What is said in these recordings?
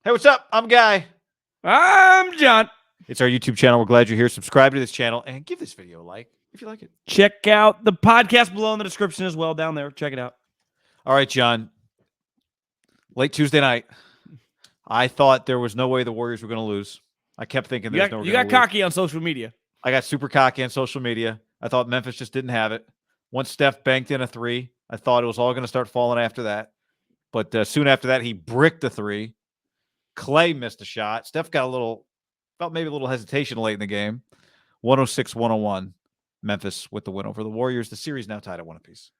Hey, what's up? I'm Guy. I'm John. It's our YouTube channel. We're glad you're here. Subscribe to this channel and give this video a like if you like it. Check out the podcast below in the description as well down there. Check it out. All right, John. Late Tuesday night, I thought there was no way the Warriors were going to lose. I kept thinking there's no way. You got cocky on social media. I got super cocky on social media. I thought Memphis just didn't have it. Once Steph banked in a three, I thought it was all going to start falling after that. But soon after that, he bricked the three. Klay missed a shot. Steph felt maybe a little hesitation late in the game. 106-101. Memphis with the win over the Warriors. The series now tied at 1 apiece.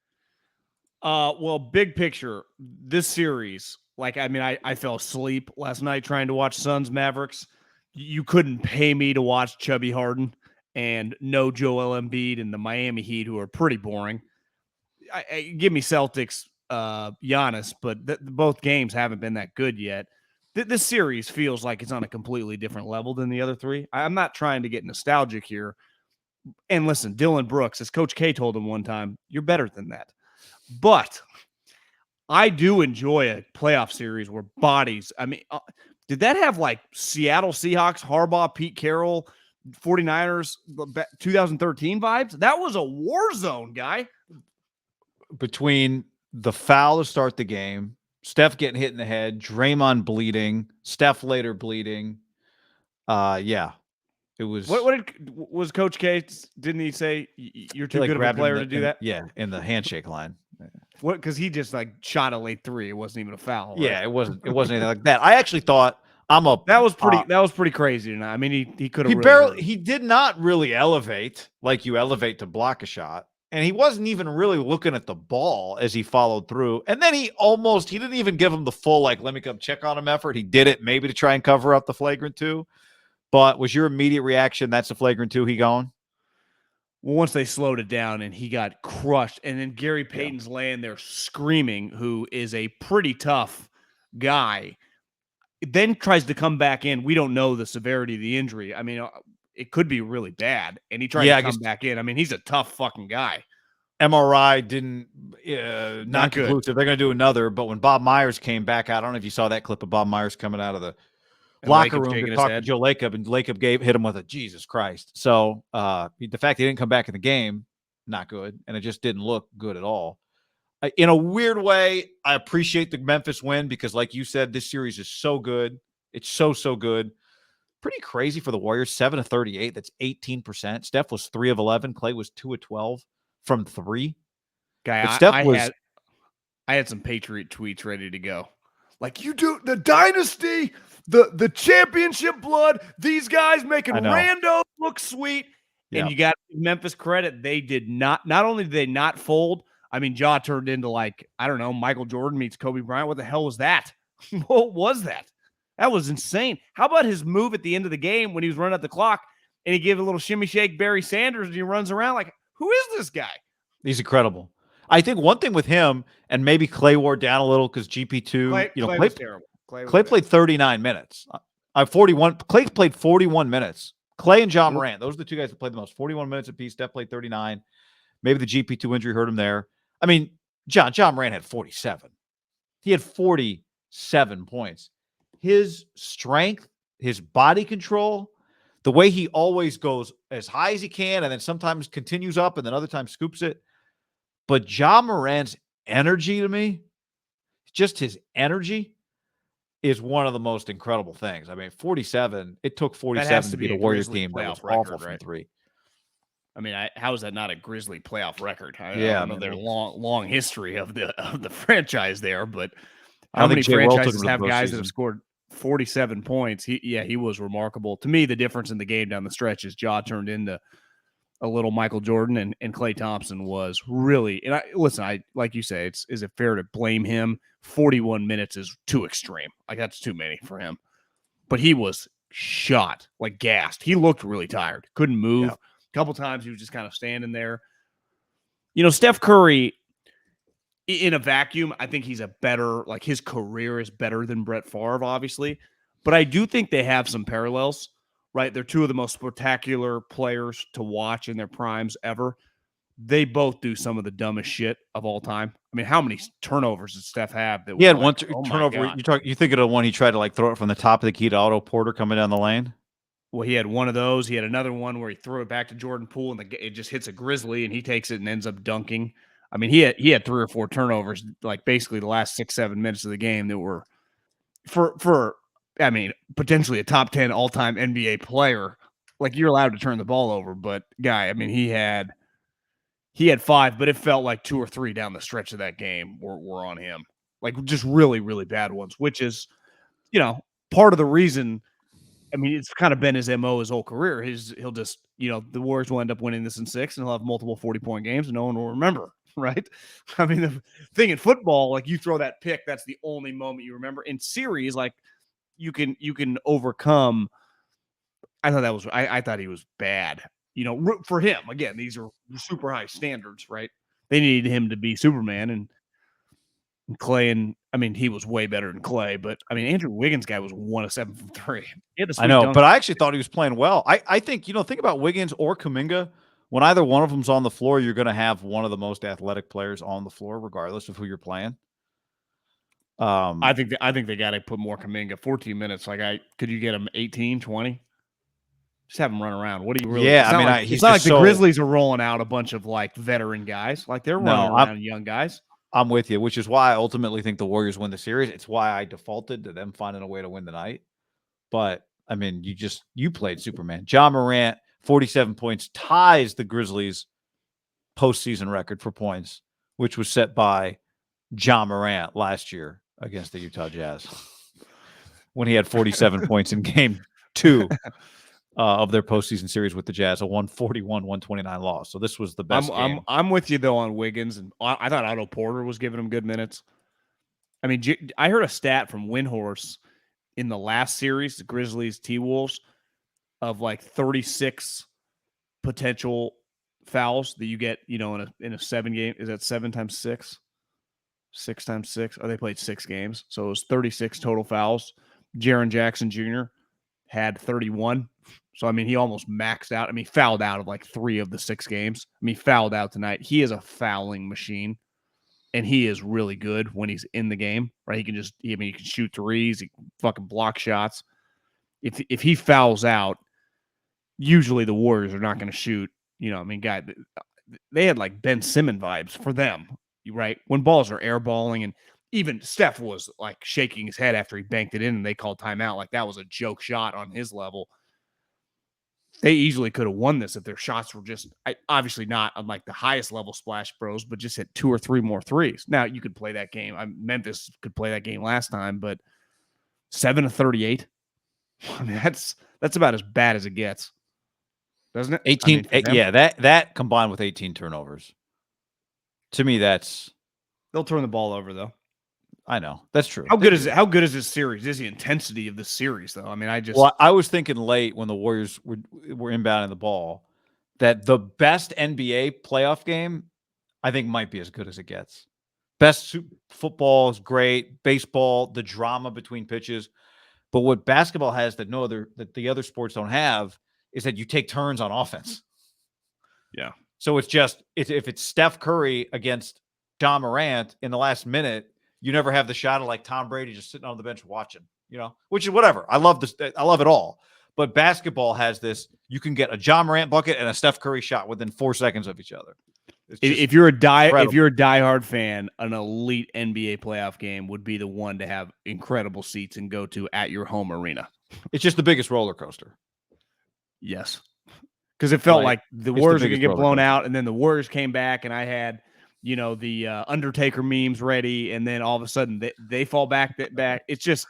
Well, big picture, this series, I fell asleep last night trying to watch Suns Mavericks. You couldn't pay me to watch Chubby Harden and no Joel Embiid and the Miami Heat, who are pretty boring. Give me Celtics, Giannis, but both games haven't been that good yet. This series feels like it's on a completely different level than the other three. I'm not trying to get nostalgic here. And listen, Dylan Brooks, as Coach K told him one time, you're better than that. But I do enjoy a playoff series where bodies, did that have like Seattle Seahawks, Harbaugh, Pete Carroll, 49ers, 2013 vibes? That was a war zone, Guy. Between the foul to start the game, Steph getting hit in the head, Draymond bleeding, Steph later bleeding. Yeah. It was. Was Coach K? Didn't he say you're too good of a player to do that? Yeah, in the handshake line. What? Because he just shot a late three. It wasn't even a foul. Right? Yeah, it wasn't anything like that. I actually thought that was pretty crazy tonight. I mean, he could have. He did not really elevate like you elevate to block a shot, and he wasn't even really looking at the ball as he followed through. And then he didn't even give him the full let me come check on him effort. He did it maybe to try and cover up the flagrant two. But was your immediate reaction that's a flagrant two? He going? Well, once they slowed it down and he got crushed, and then Gary Payton's laying there screaming, who is a pretty tough guy, then tries to come back in. We don't know the severity of the injury. I mean, it could be really bad, and he tried to come back in. I mean, he's a tough fucking guy. MRI didn't not conclusive. They're going to do another, but when Bob Myers came back out, I don't know if you saw that clip of Bob Myers coming out of the locker room to talk to Joe Lacob, and Lacob hit him with a Jesus Christ. So the fact he didn't come back in the game, not good, and it just didn't look good at all. In a weird way, I appreciate the Memphis win because, like you said, this series is so good. It's so good. Pretty crazy for the Warriors. 7 of 38. That's 18%. Steph was 3 of 11. Klay was 2 of 12 from 3. Guy, I had some Patriot tweets ready to go. Like, you do the dynasty, the championship blood, these guys making randos look sweet. Yep. And you got Memphis credit. They did not only did they not fold, I mean, Ja turned into Michael Jordan meets Kobe Bryant. What the hell was that? What was that? That was insane. How about his move at the end of the game when he was running at the clock and he gave a little shimmy shake Barry Sanders and he runs around like, who is this guy? He's incredible. I think one thing with him, and maybe Klay wore down a little because GP2, Klay was terrible. Klay played 39 minutes. 41. Klay played 41 minutes. Klay and John Morant, those are the two guys that played the most. 41 minutes apiece. Steph played 39. Maybe the GP2 injury hurt him there. I mean, John Morant had 47. He had 47 points. His strength, his body control, the way he always goes as high as he can and then sometimes continues up and then other times scoops it. But John Morant's energy to me, just his energy, is one of the most incredible things. I mean, 47, it took 47 to beat a Warriors team that was awful from 3. I mean, how is that not a Grizzly playoff record? I don't know their long history of the franchise there, but how many franchises have guys that have scored 47 points? He was remarkable. To me, the difference in the game down the stretch is Ja turned into a little Michael Jordan, and Klay Thompson was really, and I like you say, is it fair to blame him? 41 minutes is too extreme. That's too many for him. But he was shot, gassed. He looked really tired. Couldn't move. A couple times he was just kind of standing there. Steph Curry, in a vacuum, I think he's a better, his career is better than Brett Favre, obviously. But I do think they have some parallels. Right, they're two of the most spectacular players to watch in their primes ever. they both do some of the dumbest shit of all time. I mean, how many turnovers did Steph have? That He had were one like, oh my turnover. God. You think of the one he tried to like throw it from the top of the key to Otto Porter coming down the lane? Well, he had one of those. He had another one where he threw it back to Jordan Poole, and it just hits a Grizzly, and he takes it and ends up dunking. I mean, he had 3 or 4 turnovers, like basically the last 6-7 minutes of the game that were for I mean, potentially a top 10 all-time NBA player. Like, you're allowed to turn the ball over, but guy, I mean, he had 5, but it felt like 2 or 3 down the stretch of that game were on him. Like, just really, really bad ones, which is, part of the reason. I mean, it's kind of been his MO his whole career. He'll just, the Warriors will end up winning this in 6, and he'll have multiple 40-point games, and no one will remember, right? I mean, the thing in football, like, you throw that pick, that's the only moment you remember. In series, like, you can overcome. I thought he was bad. For him, again, these are super high standards, right? They needed him to be Superman, and Klay, and I mean, he was way better than Klay, but I mean, Andrew Wiggins guy was 1 of 7 from 3. He had the I sweet know, dunk. but I actually thought he was playing well. I think, think about Wiggins or Kuminga. When either one of them's on the floor, you're going to have one of the most athletic players on the floor, regardless of who you're playing. I think they got to put more Kuminga. 14 minutes. Like, could you get him 18, 20? Just have him run around. What do you really? Yeah, it's not like the Grizzlies are rolling out a bunch of like veteran guys. Like, they're running around young guys. I'm with you, which is why I ultimately think the Warriors win the series. It's why I defaulted to them finding a way to win the night. But I mean, you played Superman. Ja Morant, 47 points, ties the Grizzlies' postseason record for points, which was set by Ja Morant last year against the Utah Jazz when he had 47 points in game 2 of their postseason series with the Jazz, a 141-129 loss. So this was the best game. I'm with you, though, on Wiggins, and I thought Otto Porter was giving him good minutes. I mean, I heard a stat from Windhorse in the last series, the Grizzlies T-Wolves, of like 36 potential fouls that you get, in a 7-game. Is that 7 times 6? 6 times 6? Oh, they played 6 games. So it was 36 total fouls. Jaren Jackson Jr. had 31. So, I mean, he almost maxed out. I mean, he fouled out of like 3 of the 6 games. I mean, he fouled out tonight. He is a fouling machine, and he is really good when he's in the game, right? He can shoot threes. He can fucking block shots. If he fouls out, usually the Warriors are not going to shoot. I mean, guy, they had like Ben Simmons vibes for them, right? When balls are airballing, and even Steph was like shaking his head after he banked it in and they called timeout. Like, that was a joke shot on his level. They easily could have won this if their shots were just obviously not on like the highest level Splash Bros, but just hit 2 or 3 more threes. Now, you could play that game. Memphis could play that game last time, but 7 of 38. I mean, that's about as bad as it gets, doesn't it? 18. Yeah, that combined with 18 turnovers. To me, they'll turn the ball over, though. I know. That's true. How good is it? How good is this series? Is the intensity of this series, though? I mean, I was thinking late when the Warriors were inbounding the ball that the best NBA playoff game, I think, might be as good as it gets. Best football is great. Baseball, the drama between pitches. But what basketball has that the other sports don't have is that you take turns on offense. Yeah. So if it's Steph Curry against Ja Morant in the last minute, you never have the shot of like Tom Brady just sitting on the bench watching, which is whatever. I love this. I love it all. But basketball has this. You can get a Ja Morant bucket and a Steph Curry shot within 4 seconds of each other. If you're a diehard fan, an elite NBA playoff game would be the one to have incredible seats and go to at your home arena. It's just the biggest roller coaster. Yes. Because it felt like the Warriors were going to get blown out, and then the Warriors came back, and I had the Undertaker memes ready, and then all of a sudden they fall back. It's just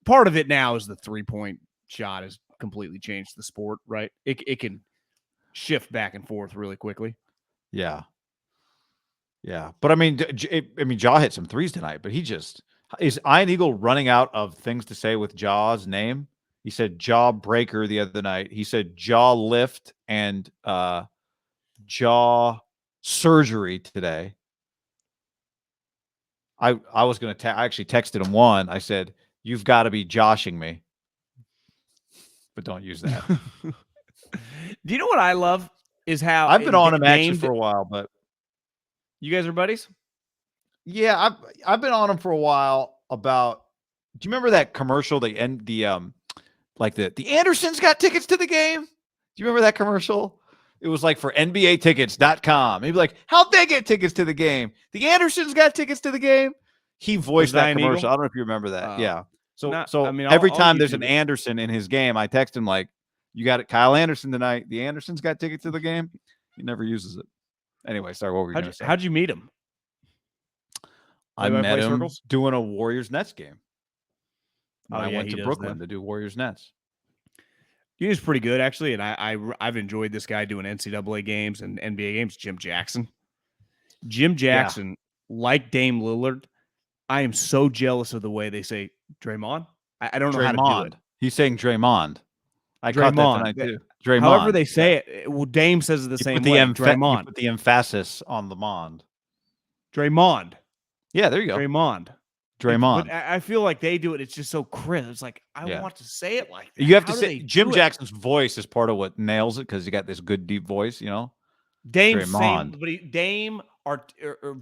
part of it now is the 3-point shot has completely changed the sport, right? It can shift back and forth really quickly. Yeah. Yeah. But I mean, Ja hit some threes tonight, but is Ian Eagle running out of things to say with Ja's name? He said jaw breaker the other night. He said jaw lift and jaw surgery today. I was going to I actually texted him one. I said, "You've got to be joshing me." But don't use that. Do you know what I love? is how I've been on him actually Dame. for a while, but You guys are buddies? yeah, I've been on him for a while about. Do you remember that commercial? The Andersons got tickets to the game. Do you remember that commercial? It was like for NBAtickets.com. He'd be like, how'd they get tickets to the game? The Andersons got tickets to the game. He voiced that Zion commercial. Eagle? I don't know if you remember that. Yeah. So I mean, every I'll time there's an YouTube it. Anderson in his game, I text him like, you got it, Kyle Anderson tonight. The Andersons got tickets to the game. He never uses it. Anyway, sorry, what were you going to say? How'd you meet him? I Play by met play him circles? doing a Warriors Nets game. When Oh, I yeah, went he to does Brooklyn that. to do Warriors Nets. He's pretty good, actually, and I've enjoyed this guy doing NCAA games and NBA games. Jim Jackson. Jim Jackson, like Dame Lillard, I am so jealous of the way they say Draymond. I don't know how to do it. He's saying Draymond. I caught that tonight too. Draymond. However they say it, well, Dame says it the same way. Draymond. You put the emphasis on the Mond. Draymond. Yeah, there you go. Draymond. Draymond. I feel like they do it. It's just so crisp. It's like, I want to say it like that. You have How to do say they Jim do it? Jackson's voice is part of what nails it because you got this good deep voice, you know. Dame's Draymond. same, but Dame or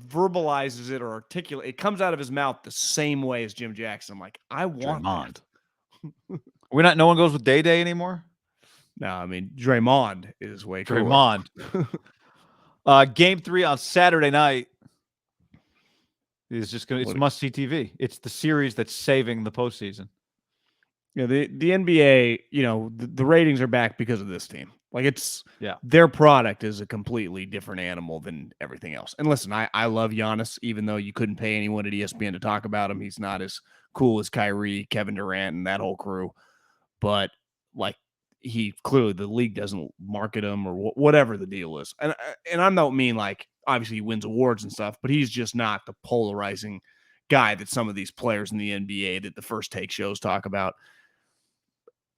verbalizes it or articulate. It comes out of his mouth the same way as Jim Jackson. I'm like, I want Draymond. that. No one goes with Day anymore? No, I mean Draymond is way cooler. Draymond. Game 3 on Saturday night is just gonna. It's must-see TV. It's the series that's saving the postseason. Yeah, the NBA. You know, the ratings are back because of this team. Like their product is a completely different animal than everything else. And listen, I love Giannis, even though you couldn't pay anyone at ESPN to talk about him. He's not as cool as Kyrie, Kevin Durant, and that whole crew. But like, he clearly the league doesn't market him or whatever the deal is. And I don't mean like obviously he wins awards and stuff, but he's just not the polarizing guy that some of these players in the NBA that the First Take shows talk about.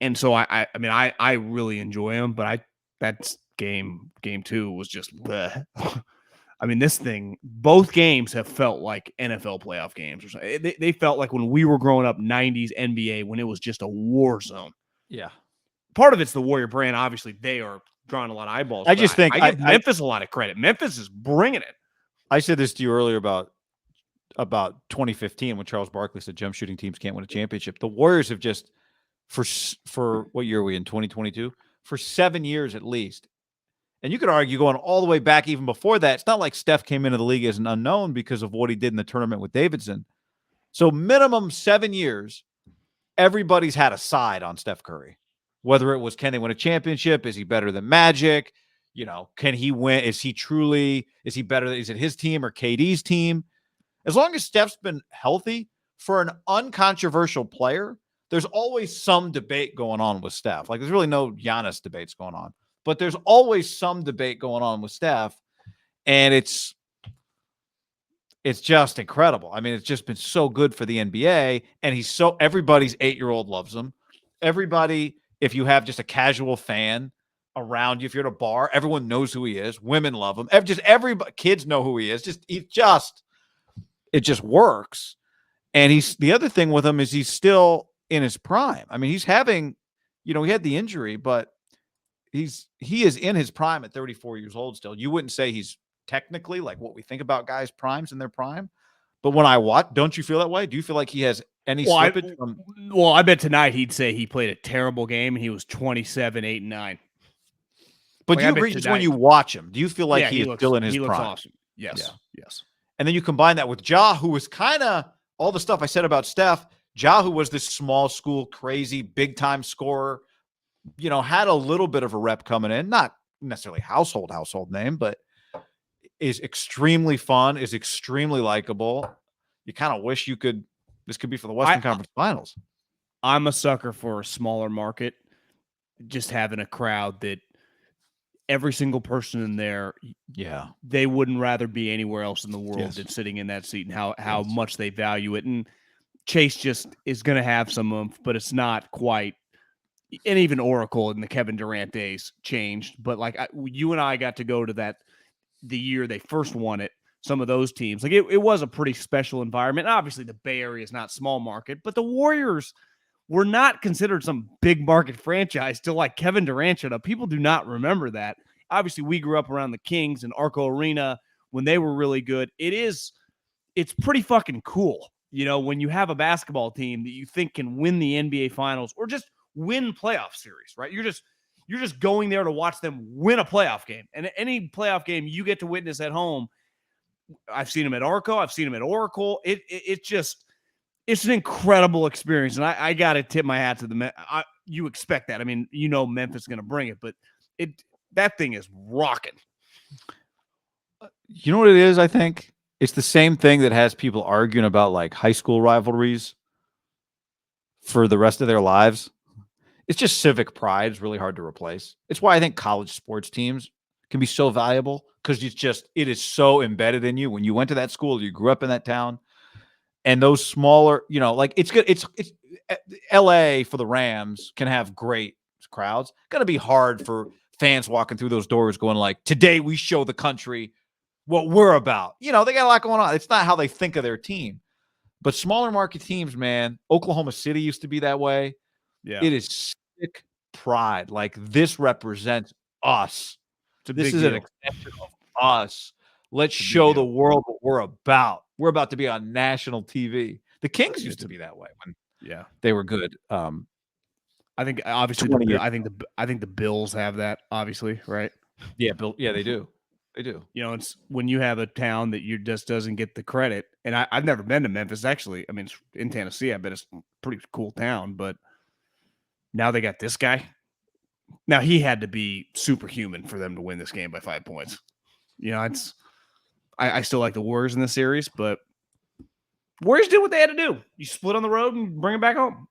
And so I mean I really enjoy him, but that's game 2 was just bleh. I mean, both games have felt like NFL playoff games or something. They felt like when we were growing up, 90s NBA, when it was just a war zone. Yeah. Part of it's the Warrior brand. Obviously, they are drawing a lot of eyeballs. I just think I give Memphis a lot of credit. Memphis is bringing it. I said this to you earlier about 2015 when Charles Barkley said jump shooting teams can't win a championship. The Warriors have just for what year are we in, 2022? For 7 years at least. And you could argue going all the way back even before that. It's not like Steph came into the league as an unknown because of what he did in the tournament with Davidson. So minimum 7 years, everybody's had a side on Steph Curry. Whether it was, can they win a championship? Is he better than Magic? You know, can he win? Is he better? Is it his team or KD's team? As long as Steph's been healthy, for an uncontroversial player, there's always some debate going on with Steph. Like, there's really no Giannis debates going on, but there's always some debate going on with Steph, and it's just incredible. I mean, it's just been so good for the NBA, and everybody's 8-year-old loves him. Everybody, if you have just a casual fan around you, if you're at a bar, everyone knows who he is. Women love him. Everybody, kids know who he is. It just works. And the other thing with him is he's still in his prime. I mean, he's having, he had the injury, but he is in his prime at 34 years old still. You wouldn't say he's technically like what we think about guys' primes in their prime. But when I watch, don't you feel that way? Do you feel like he has any slippage? I bet tonight he'd say he played a terrible game and he was 27, 8, and 9. But do you agree just when you watch him, do you feel like he is still in his prime? He looks awesome. Yes. Yeah. Yes. And then you combine that with Ja, who was kind of all the stuff I said about Steph. Ja, who was this small school, crazy, big-time scorer, had a little bit of a rep coming in. Not necessarily household name, but is extremely fun, is extremely likable. You kind of wish this could be for the Western Conference Finals. I'm a sucker for a smaller market, just having a crowd that every single person in there, they wouldn't rather be anywhere else in the world than sitting in that seat, and how much they value it. And Chase just is going to have some oomph, but it's not quite. And even Oracle in the Kevin Durant days changed. But like you and I got to go to the year they first won it, some of those teams. Like it was a pretty special environment. And obviously, the Bay Area is not small market, but the Warriors were not considered some big market franchise till like Kevin Durant showed up. People do not remember that. obviously we grew up around the Kings and Arco Arena when they were really good. It's pretty fucking cool, when you have a basketball team that you think can win the NBA Finals or just win playoff series, right? You're just going there to watch them win a playoff game, and any playoff game you get to witness at home. I've seen them at Arco, I've seen them at Oracle. It's an incredible experience, and I got to tip my hat to the you expect that. I mean, Memphis is going to bring it, but that thing is rocking. You know what it is? I think it's the same thing that has people arguing about like high school rivalries for the rest of their lives. It's just civic pride is really hard to replace. It's why I think college sports teams can be so valuable, because it is so embedded in you when you went to that school, you grew up in that town. And those smaller, like it's good. It's LA for the Rams can have great crowds. Going to be hard for fans walking through those doors going like, today we show the country what we're about. They got a lot going on. It's not how they think of their team. But smaller market teams, man, Oklahoma City used to be that way. Yeah. It is sick pride. Like, this represents us. This is an extension of us. Let's show the world what we're about. We're about to be on national TV. The Kings used to be that way when they were good. I think obviously I think the Bills have that, obviously, right? Yeah, they do. They do. It's when you have a town that just doesn't get the credit. And I've never been to Memphis, actually. I mean, it's in Tennessee. I bet it's a pretty cool town, but now they got this guy. Now he had to be superhuman for them to win this game by 5 points. I still like the Warriors in this series, but Warriors did what they had to do. You split on the road and bring it back home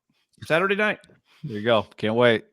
Saturday night. There you go. Can't wait.